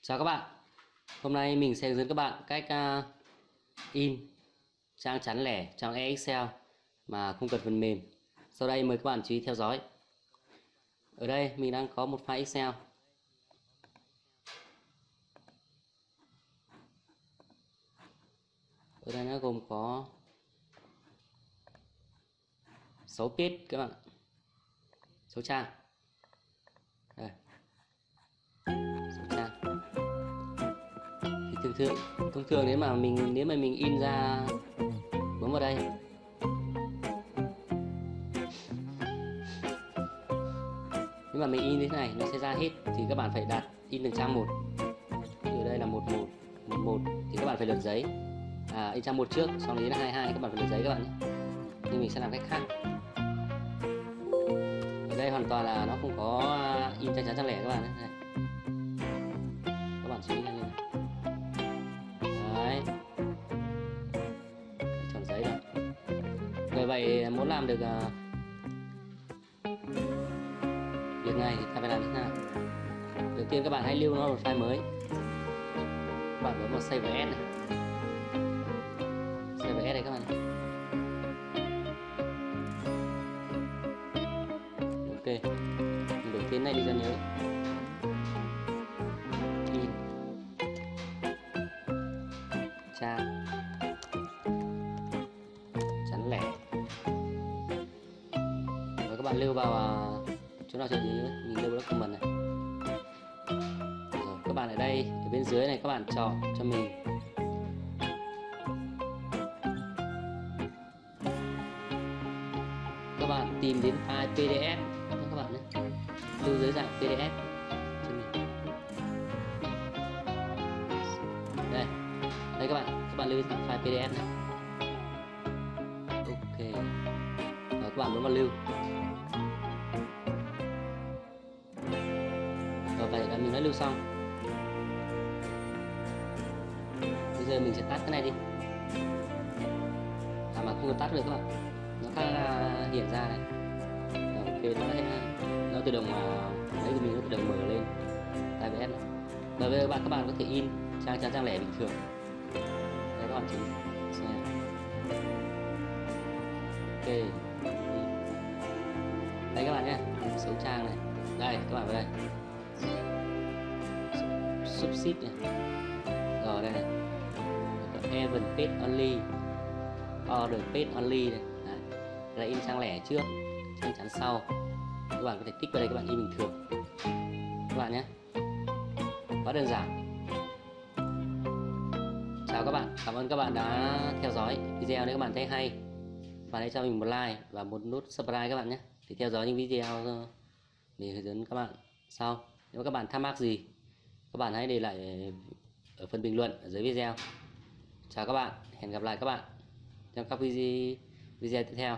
Chào các bạn, hôm nay mình sẽ hướng dẫn các bạn cách in trang chắn lẻ trong Excel mà không cần phần mềm. Sau đây mời các bạn chú ý theo dõi. Ở đây mình đang có một file Excel. Ở đây nó gồm có 6 page các bạn, 6 trang. Đây, 6 trang. Thì thông thường nếu mà mình in ra, bấm vào đây, nếu mà mình in như thế này nó sẽ ra hết, thì các bạn phải đặt in từng trang một. Ở đây là 11 11 thì các bạn phải lật giấy, in trang một trước, xong đến là 22 các bạn phải lật giấy các bạn nhé. Nhưng mình sẽ làm cách khác. Ở đây hoàn toàn là nó không có in trang chắn trang lẻ các bạn nhé. Các bạn chú ý như này. Đấy, chọn giấy rồi. Bởi vậy muốn làm được việc này thì ta phải làm thế nào? Đầu tiên các bạn hãy lưu nó một file mới. Các bạn bấm vào Save as này. Save as này các bạn. Ok. Mình đổi tên này đi cho nhớ. In trang chắn lẻ. Rồi các bạn lưu vào chỗ nào cho nhớ, mình lưu document này. Rồi các bạn ở đây, ở bên dưới này các bạn chọn cho mình các bạn tìm đến file PDF nha các bạn nhé, lưu dưới dạng PDF cho mình. Đây các bạn lưu dạng file PDF này. Ok, rồi các bạn bấm vào lưu. Rồi vậy là mình đã lưu xong. Bây giờ mình sẽ tắt cái này đi. Mà không được tắt được các bạn, nó hiện ra này. Ok, nó tự động đấy của mình nó tự động mở lên TBS này. Rồi bây giờ các bạn có thể in trang lẻ bình thường. Đây các bạn chỉ xem. Ok, đây các bạn nhé, số trang này. Đây các bạn vào đây, subscript này. Rồi đây này, event page only, order page only này. Đấy, là in trang lẻ trước, trang chắn sau. Các bạn có thể tích vào đây, các bạn in bình thường các bạn nhé, quá đơn giản. Chào các bạn, cảm ơn các bạn đã theo dõi video. Nếu các bạn thấy hay, các bạn hãy cho mình một like và một nút subscribe các bạn nhé, để theo dõi những video mình hướng dẫn các bạn sau. Nếu các bạn thắc mắc gì, các bạn hãy để lại ở phần bình luận ở dưới video. Chào các bạn, hẹn gặp lại các bạn trong các video tiếp theo.